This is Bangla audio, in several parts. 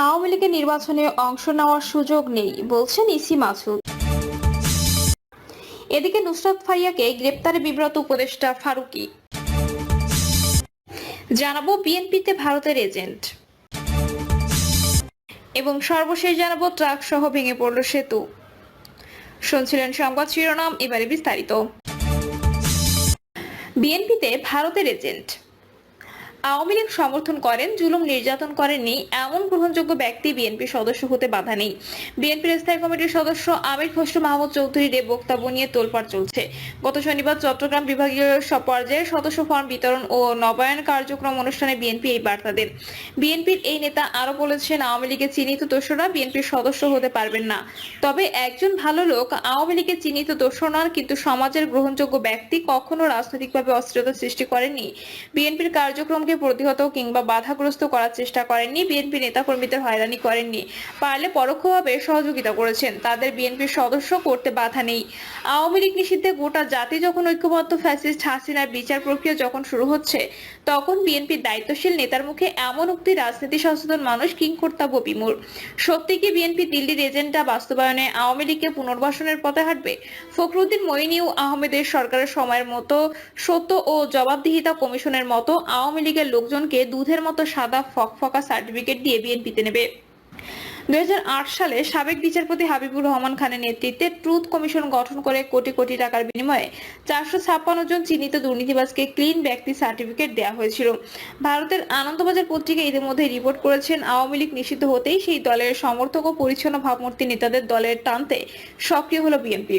আওয়ামী লীগের নির্বাচনে অংশ নেওয়ার সুযোগ নেই বলছেন ইসি মাসুদ। এদিকে নুসরাত ফারিয়াকে গ্রেপ্তারে বিব্রত উপদেষ্টা ফারুকী। জানাবো বিএনপিতে ভারতের এজেন্ট এবং সর্বশেষ জানাবো ট্রাক সহ ভেঙে পড়ল সেতু। শুনছিলেন সংবাদ শিরোনাম, এবারে বিস্তারিত। বিএনপিতে ভারতের এজেন্ট। আওয়ামী লীগ সমর্থন করেন, জুলুম নির্যাতন করেননি এমন গ্রহণযোগ্য ব্যক্তি বিএনপির সদস্য হতে বাধা নেই। বিএনপির স্থায়ী কমিটির সদস্য আমির খসরু মাহমুদ চৌধুরীর এ বক্তব্য নিয়ে তোলপাড় চলছে। গত শনিবার চট্টগ্রাম বিভাগীয় সব পর্যায়ের সদস্য ফর্ম বিতরণ ও নবায়ন কার্যক্রম অনুষ্ঠানে বিএনপি এই বার্তা দেন। বিএনপির এই নেতা আরো বলেছেন, আওয়ামী লীগের চিহ্নিত দোসররা বিএনপির সদস্য হতে পারবেন না। তবে একজন ভালো লোক আওয়ামী লীগের চিহ্নিত দোসর নন, কিন্তু সমাজের গ্রহণযোগ্য ব্যক্তি কখনো রাজনৈতিকভাবে অস্থিরতা সৃষ্টি করেননি, বিএনপির কার্যক্রমকে প্রতিহত কিংবা বাধাগ্রস্ত করার চেষ্টা করেননি, বিএনপি নেতাকর্মীদের হয়রানি করেননি, পারলে পরোক্ষভাবে সহযোগিতা করেছেন। তাদের বিএনপির সদস্য করতে বাধা নেই। আওয়ামী লীগ নিষিদ্ধে গোটা জাতি যখন ঐক্যবদ্ধ, ফ্যাসিস্ট হাসিনার বিচার প্রক্রিয়া যখন শুরু হচ্ছে, তখন বিএনপির দায়িত্বশীল নেতার মুখে এমন উক্তি রাজনীতি সচেতন মানুষ কিংকর্তব্য বিমূঢ়। সত্যি কি বিএনপি দিল্লির এজেন্ডা বাস্তবায়নে আওয়ামী লীগকে পুনর্বাসনের পথে হাঁটবে? ফখরুদ্দিন মঈনী ও আহমেদের সরকারের সময়ের মতো সত্য ও জবাবদিহিতা কমিশনের মতো আওয়ামী লীগের লোকজনকে দুধের মতো সাদা ফকফকা সার্টিফিকেট দিয়ে বিএনপিতে নেবে? 2008 সালে সাবেক বিচারপতি হাবিবুর রহমান খানের নেতৃত্বে ট্রুথ কমিশন গঠন করে কোটি কোটি টাকার বিনিময়ে 456 জন চিহ্নিত দুর্নীতিবাজকে ক্লিন ব্যক্তি সার্টিফিকেট দেওয়া হয়েছিল। ভারতের আনন্দবাজার পত্রিকা ইতিমধ্যে রিপোর্ট করেছেন, আওয়ামী লীগ নিষিদ্ধ হতেই সেই দলের সমর্থক ও পরিচ্ছন্ন ভাবমূর্তি নেতাদের দলের টানতে সক্রিয় হলো বিএনপি।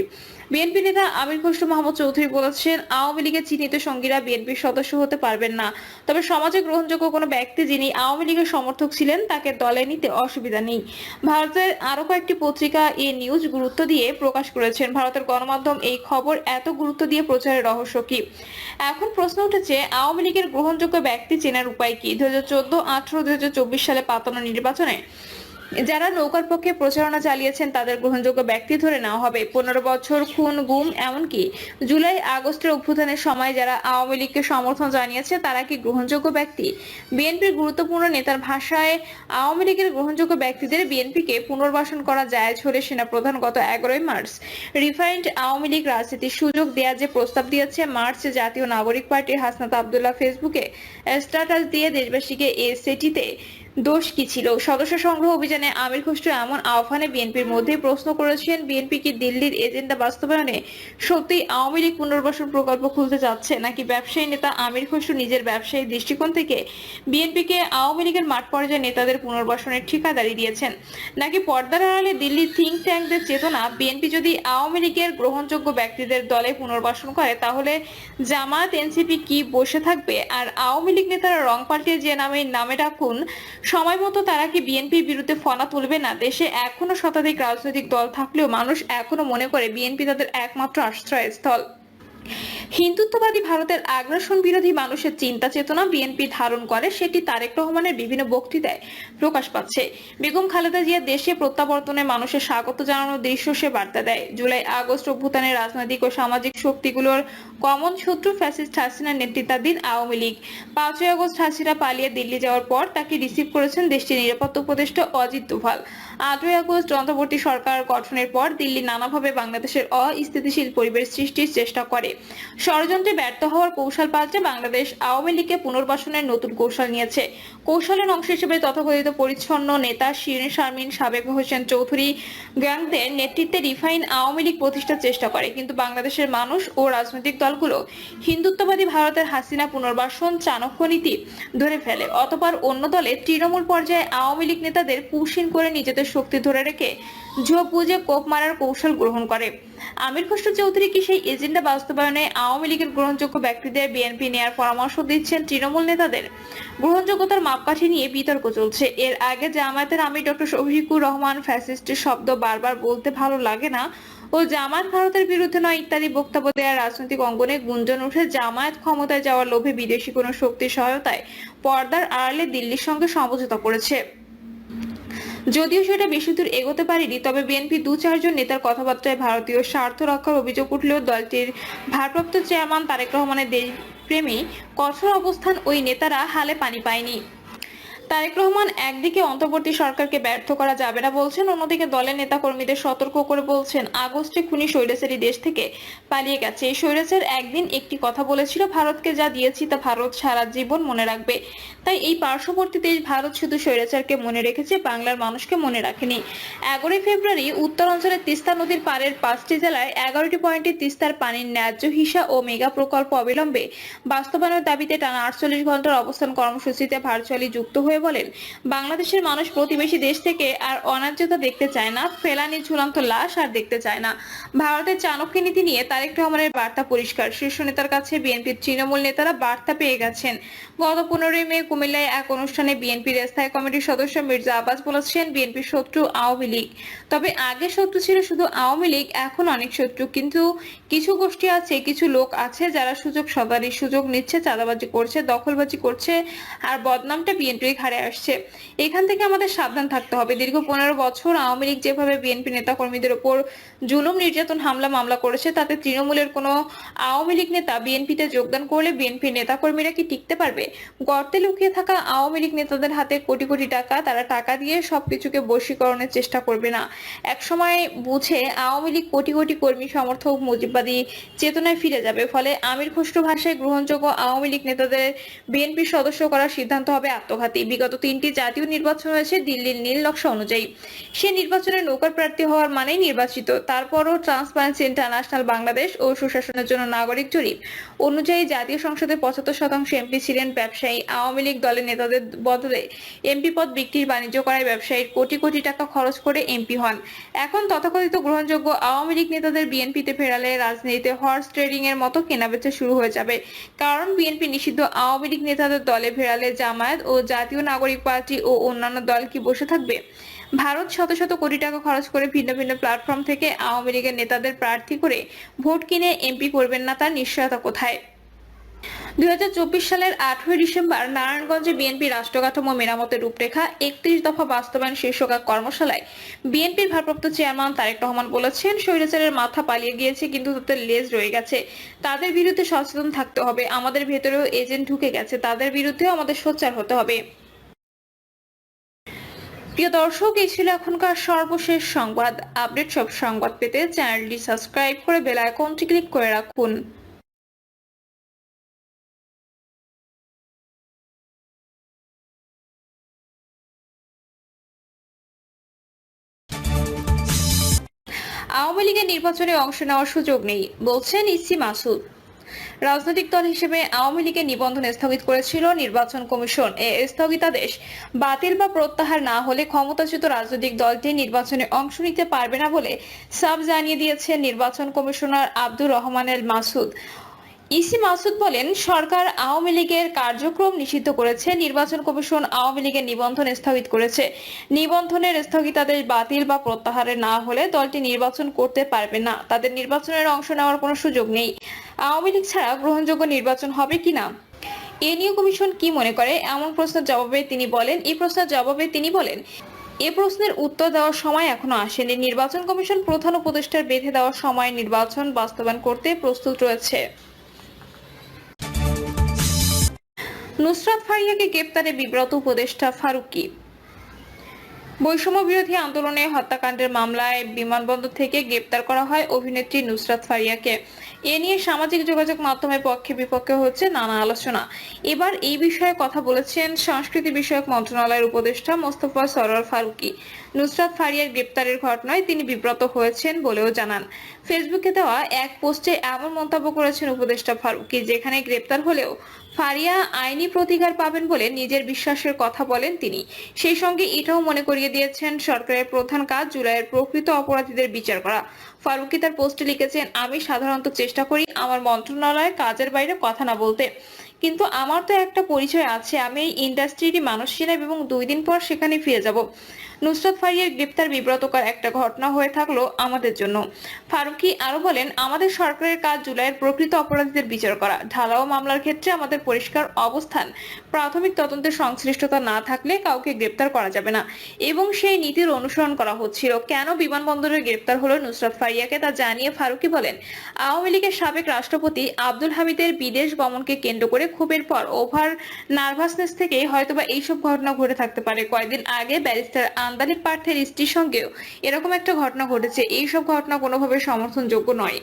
বিএনপি নেতা আমির খসরু মাহমুদ চৌধুরী বলেছেন, আওয়ামী লীগের চিহ্নিত সঙ্গীরা বিএনপির সদস্য হতে পারবেন না। তবে সমাজে গ্রহণযোগ্য কোনো ব্যক্তি যিনি আওয়ামী লীগের সমর্থক ছিলেন তাকে দলে নিতে অসুবিধা নেই। ভারতের আরো কয়েকটি পত্রিকা এই নিউজ গুরুত্ব দিয়ে প্রকাশ করেছেন। ভারতের গণমাধ্যম এই খবর এত গুরুত্ব দিয়ে প্রচারের রহস্য কি? এখন প্রশ্ন উঠেছে, আওয়ামী লীগের গ্রহণযোগ্য ব্যক্তি চেনার উপায় কি? 2014, 18, 2024 সালে পাতানো নির্বাচনে যারা নৌকার পক্ষে প্রচারণা চালিয়েছেন তাদের গ্রহণযোগ্য ব্যক্তি ধরে নেওয়া হবে। 15 বছর খুন, গুম, এমনকি জুলাই আগস্টের অভ্যুত্থানের সময় যারা আওয়ামী লীগকে সমর্থন জানিয়েছে তারা কি গ্রহণযোগ্য ব্যক্তি? বিএনপির গুরুত্বপূর্ণ নেতার ভাষায়, আওয়ামী লীগের গ্রহণযোগ্য ব্যক্তিদের বিএনপিকে পুনর্বাসন করা জায়েজ হলে সেনাপ্রধান গত 11 মার্চ রিফাইন্ড আওয়ামী লীগ রাজনীতির সুযোগ দেয়া যে প্রস্তাব দিয়েছে, মার্চে জাতীয় নাগরিক পার্টির হাসনাত আব্দুল্লাহ ফেসবুকে স্ট্যাটাস দিয়ে দেশবাসীকে সেটিতে দোষ কি ছিল? সদস্য সংগ্রহ অভিযানে আমির খসরু এমন আহ্বানে বিএনপির মধ্যে প্রশ্ন করেছেন, বিএনপি কি দিল্লির এজেন্ডা বাস্তবায়নে সত্যি আওয়ামী লীগ পুনর্বাসন প্রকল্প খুলতে যাচ্ছে, নাকি ব্যবসায়ী নেতা আমির খসরু নিজের ব্যবসায়ী দৃষ্টিকোণ থেকে বিএনপিকে আওয়ামী লীগের মাঠ পর্যায়ে নেতাদের পুনর্বাসনের ঠিকাদারি দিয়েছেন, নাকি পর্দার আড়ালে দিল্লির থিঙ্ক ট্যাঙ্কদের চেতনা? বিএনপি যদি আওয়ামী লীগের গ্রহণযোগ্য ব্যক্তিদের দলে পুনর্বাসন করে তাহলে জামায়াত, এনসিপি কি বসে থাকবে? আর আওয়ামী লীগ নেতারা রং পাল্টিয়ে যে নামে ডাকুন সময় মতো তারা কি বিএনপির বিরুদ্ধে ফনা তুলবে না? দেশে এখনো শতাধিক রাজনৈতিক দল থাকলেও মানুষ এখনো মনে করে বিএনপি তাদের একমাত্র আশ্রয়স্থল। হিন্দুত্ববাদী ভারতের আগ্রাসন বিরোধী মানুষের চিন্তা চেতনা বিএনপি ধারণ করে, সেটি তারেক রহমানের বিভিন্ন বক্তৃতায় প্রকাশ পাচ্ছে। বেগম খালেদা জিয়া দেশে প্রত্যাবর্তনে মানুষের স্বাগত জানানোর দৃশ্য সে বার্তা দেয়। জুলাই আগস্ট অভ্যুত্থানের রাজনৈতিক ও সামাজিক শক্তিগুলোর কমন শত্রু ফ্যাসিস্ট হাসিনার নেতৃত্বাধীন আওয়ামী লীগ। 5ই আগস্ট হাসিনা পালিয়ে দিল্লি যাওয়ার পর তাকে রিসিভ করেছেন দেশটির নিরাপত্তা উপদেষ্টা অজিত দোভাল। 8ই আগস্ট অন্তর্বর্তী সরকার গঠনের পর দিল্লি নানাভাবে বাংলাদেশের অস্থিতিশীল পরিবেশ সৃষ্টির চেষ্টা করে। ষড়যন্ত্রে ব্যর্থ হওয়ার কৌশল পাল্টে বাংলাদেশ আওয়ামী লীগকে পুনর্বাসনের নতুন কৌশল নিয়েছে। কৌশলের অংশ হিসেবে তথাকথিত পরিচ্ছন্ন নেতা শিরিন শারমিন, সাবেক হোসেন চৌধুরী গ্যাংদের নেতৃত্বে রিফাইন আওয়ামী লীগ প্রতিষ্ঠার চেষ্টা করে। কিন্তু বাংলাদেশের মানুষ ও রাজনৈতিক দলগুলো হিন্দুত্ববাদী ভারতের হাসিনা পুনর্বাসন চাণক্য নীতি ধরে ফেলে। অতঃপর অন্য দলে তৃণমূল পর্যায়ে আওয়ামী লীগ নেতাদের পুষহীন করে নিজেদের শক্তি ধরে রেখে ঝোপ বুঝে কোপ মারার কৌশল গ্রহণ করে। আমির খসরু চৌধুরী কি সেই এজেন্ডা বাস্তবায়নে আওয়ামী লীগের গ্রহণযোগ্য ব্যক্তিদের বিএনপি নেয়ার পরামর্শ দিচ্ছেন তৃণমূল নেতাদের? গ্রহণযোগ্যতার মাপকাঠি নিয়ে বিতর্ক চলছে। এর আগে জামায়াতের আমির ডক্টর শফিকুর রহমান ফ্যাসিস্টের শব্দ বারবার বলতে ভালো লাগে না ও জামায়াত ভারতের বিরুদ্ধে নয় ইত্যাদি বক্তব্য দেওয়ার রাজনৈতিক অঙ্গনে গুঞ্জন উঠে জামায়াত ক্ষমতায় যাওয়ার লোভে বিদেশি কোনো শক্তির সহায়তায় পর্দার আড়ালে দিল্লির সঙ্গে সমঝোতা করেছে। যদিও সেটা বেশি দূর এগোতে পারেনি, তবে বিএনপি 2-4 জন নেতার কথাবার্তায় ভারতীয় স্বার্থ রক্ষার অভিযোগ উঠলেও দলটির ভারপ্রাপ্ত চেয়ারম্যান তারেক রহমানের দেশপ্রেমী কঠোর অবস্থান ওই নেতারা হালে পানি পায়নি। তারেক রহমান একদিকে অন্তর্বর্তী সরকারকে ব্যর্থ করা যাবে না বলছেন, অন্যদিকে দলের নেতাকর্মীদের সতর্ক করে বলছেন আগস্টে খুনি স্বৈরাচারী দেশ থেকে পালিয়ে গেছে। এই স্বৈরাচার একদিন একটি কথা বলেছিল, ভারতকে যা দিয়েছি তা ভারত সারা জীবন মনে রাখবে। তাই এই পার্শ্ববর্তী দেশ ভারত শুধু স্বৈরাচারকে মনে রেখেছে, বাংলার মানুষকে মনে রাখেনি। 11 ফেব্রুয়ারি উত্তরাঞ্চলের তিস্তা নদীর পাড়ের 5টি জেলায় 11টি পয়েন্টে তিস্তার পানির ন্যায্য হিসা ও মেগা প্রকল্প অবিলম্বে বাস্তবায়নের দাবিতে টানা 48 ঘন্টার অবস্থান কর্মসূচিতে ভার্চুয়ালি যুক্ত হয়ে বলেন, বাংলাদেশের মানুষ প্রতিবেশী দেশ থেকে আর অন্যায্যতা দেখতে চায় না, ফেলানি ঝুলন্ত লাশ আর দেখতে চায় না। ভারতের চাণক্য নীতি নিয়ে তারেক রহমানের বার্তা পরিষ্কার, শীর্ষ নেতার কাছে বিএনপির তৃণমূল নেতারা বার্তা পেয়ে গেছেন। গত 15 মে কুমিল্লায় এক অনুষ্ঠানে বিএনপির স্থায়ী কমিটির সদস্য মির্জা আব্বাস বলেছেন, বিএনপির শত্রু আওয়ামী লীগ। তবে আগে শত্রু ছিল শুধু আওয়ামী লীগ, এখন অনেক শত্রু। কিন্তু কিছু গোষ্ঠী আছে, কিছু লোক আছে যারা সদারির সুযোগ নিচ্ছে, চাঁদাবাজি করছে, দখলবাজি করছে, আর বদনামটা বিএনপির ঘাড়ে আসছে। এখান থেকে আমাদের সাবধান থাকতে হবে। দীর্ঘ 15 বছর আওয়ামী লীগ যেভাবে বিএনপি নেতাকর্মীদের উপর জুলুম, নির্যাতন, হামলা মামলা করেছে, তাতে তৃণমূলের কোনো আওয়ামী লীগ নেতা বিএনপিতে যোগদান করলে বিএনপির নেতাকর্মীরা কি টিকতে পারবে? গর্তে লুকিয়ে থাকা আওয়ামী লীগ নেতাদের হাতে কোটি কোটি টাকা, তারা টাকা দিয়ে সবকিছুকে বশীকরণের চেষ্টা করবে না। একসময় বুঝে আওয়ামী লীগ কোটি কোটি কর্মী সমর্থক মুজিববাদী চেতনায় ফিরে যাবে। ফলে আমির খসরু ভাষায় গ্রহণযোগ্য আওয়ামী লীগ নেতাদের বিএনপির সদস্য করার সিদ্ধান্ত হবে আত্মঘাতী। বিগত 3টি জাতীয় নির্বাচন হয়েছে দিল্লির নীল নকশা অনুযায়ী। সে নির্বাচনে নৌকার প্রার্থী হওয়ার মানেই নির্বাচিত। তারপরও ট্রান্সপারেন্সি ইন্টারন্যাশনাল বাংলাদেশ ও সুশাসনের জন্য নাগরিক জরিপ অনুযায়ী জাতীয় সংসদে 75% এমপি ছিলেন ব্যবসায়ী। আওয়ামী লীগ দলের নেতাদের বদলে এমপি পদ বিক্রির বাণিজ্য করায় ব্যবসায়ীর কোটি কোটি টাকা খরচ করে এমপি হন। এখন তথাকথিত গ্রহণযোগ্য আওয়ামী লীগ নেতাদের বিএনপিতে ফেরালে রাজনীতিতে হর্স ট্রেডিং এর মতো কেনাবেচা শুরু হয়ে যাবে। কারণ বিএনপি নিষিদ্ধ আওয়ামী লীগ নেতাদের দলে ফেরালে জামায়াত ও জাতীয় নাগরিক পার্টি ও অন্যান্য দল কি বসে থাকবে? ভারত শত শত কোটি টাকা খরচ করে ভিন্ন ভিন্ন প্ল্যাটফর্ম থেকে আওয়ামী লীগের নেতাদের প্রার্থী করে ভোট কিনে এমপি করবেন না, তার নিশ্চয়তা কোথায়? 2024 সালের 18 ডিসেম্বর নারায়ণগঞ্জে বিএনপি রাষ্ট্রকাঠামো মেরামতের রূপরেখা 31 দফা বাস্তবায়ন শীর্ষক এক কর্মশালায় বিএনপির ভারপ্রাপ্ত চেয়ারম্যান তারেক রহমান বলেছেন, স্বৈরাচারের মাথা পালিয়ে গিয়েছে কিন্তু তাদের লেজ রয়ে গেছে। তাদের বিরুদ্ধে সচেতন থাকতে হবে। আমাদের ভেতরেও এজেন্ট ঢুকে গেছে, তাদের বিরুদ্ধেও আমাদের সোচ্চার হতে হবে। প্রিয় দর্শক, এই ছিল এখনকার সর্বশেষ সংবাদ। আপডেট সব সংবাদ পেতে চ্যানেলটি সাবস্ক্রাইব করে বেল আইকনটি ক্লিক করে রাখুন। আওয়ামী লীগের নির্বাচনে অংশ নেওয়ার সুযোগ নেই বলছেন ইসি মাসুদ। রাজনৈতিক দল হিসেবে আওয়ামী লীগের নিবন্ধন স্থগিত করেছিল নির্বাচন কমিশন। এই স্থগিতাদেশ বাতিল বা প্রত্যাহার না হলে ক্ষমতাচ্যুত রাজনৈতিক দলটি নির্বাচনে অংশ নিতে পারবে না বলে সাফ জানিয়ে দিয়েছেন নির্বাচন কমিশনার আব্দুর রহমান এল মাসুদ। ইসি মাসুদ বলেন, সরকার আওয়ামী লীগের কার্যক্রম নিষিদ্ধ করেছে, নির্বাচন কমিশন আওয়ামী লীগের নিবন্ধন স্থগিত করেছে। নিবন্ধনের স্থগিতাদেশ বাতিল বা প্রত্যাহারে না হলে দলটি নির্বাচন করতে পারবে না, তাদের নির্বাচনের অংশ নেওয়ার কোনো সুযোগ নেই। আওয়ামী লীগ ছাড়া গ্রহণযোগ্য নির্বাচন হবে কিনা এ নিয়ে কমিশন কি মনে করে, এমন প্রশ্নের জবাবে তিনি বলেন, এ প্রশ্নের উত্তর দেওয়ার সময় এখনো আসেনি। নির্বাচন কমিশন প্রধান উপদেষ্টার বেঁধে দেওয়ার সময় নির্বাচন বাস্তবায়ন করতে প্রস্তুত রয়েছে। নুসরাত ফারিয়াকে গ্রেপ্তারে বিব্রত উপদেষ্টা ফারুকী। বৈষম্য বিরোধী আন্দোলনে হত্যাকাণ্ডের মামলায় বিমানবন্দর থেকে গ্রেপ্তার করা হয় অভিনেত্রী নুসরাত ফারিয়াকে। এ নিয়ে সামাজিক যোগাযোগ মাধ্যমে পক্ষে বিপক্ষে হচ্ছে নানা আলোচনা। এবার এই বিষয়ে কথা বলেছেন সংস্কৃতি বিষয়ক মন্ত্রণালয়ের উপদেষ্টা মোস্তফা সরোয়ার ফারুকী। নুসরাত ফারিয়ার গ্রেপ্তারের ঘটনায় তিনি বিব্রত হয়েছেন বলেও জানান। ফেসবুকে দেওয়া এক পোস্টে এমন মন্তব্য করেছেন উপদেষ্টা ফারুকী, যেখানে গ্রেপ্তার হলেও ফারিয়া আইনি প্রতিকার পাবেন বলে নিজের বিশ্বাসের কথা বলেন তিনি। সেই সঙ্গে এটাও মনে করিয়ে দিয়েছেন, সরকারের প্রধান কাজ জুলাইয়ের প্রকৃত অপরাধীদের বিচার করা। ফারুকী তার পোস্টে লিখেছেন, আমি সাধারণত চেষ্টা করি আমার মন্ত্রণালয়ে কাজের বাইরে কথা না বলতে, কিন্তু আমার তো একটা পরিচয় আছে, আমি এই ইন্ডাস্ট্রিরই মানুষ ছিলাম এবং 2 দিন পর সেখানে ফিরে যাব। নুসরাত ফারিয়ার গ্রেপ্তার বিব্রতকর একটা ঘটনা হয়ে থাকলো আমাদের জন্য। ফারুকী আরো বলেন, আমাদের সরকারের কাজ জুলাইয়ের প্রকৃত অপরাধীদের বিচার করা। ঢালাও মামলার ক্ষেত্রে আমাদের পরিষ্কার অবস্থান, প্রাথমিক তদন্তে সংশ্লিষ্টতা না থাকলে কাউকে গ্রেপ্তার করা যাবে না এবং সেই নীতির অনুসরণ করা হচ্ছিল। কেন বিমানবন্দরে গ্রেপ্তার হলো নুসরাত ফারিয়াকে তা জানিয়ে ফারুকী বলেন, আওয়ামী লীগের সাবেক রাষ্ট্রপতি আব্দুল হামিদের বিদেশ গমনকে কেন্দ্র করে ক্ষোভের পর ওভার নার্ভাসনেস থেকে হয়তোবা এইসব ঘটনা ঘটে থাকতে পারে। কয়েকদিন আগে ব্যারিস্টার আন্দালিব পার্থের স্ত্রীর সঙ্গেও এরকম একটা ঘটনা ঘটেছে। এইসব ঘটনা কোনোভাবে সমর্থনযোগ্য নয়।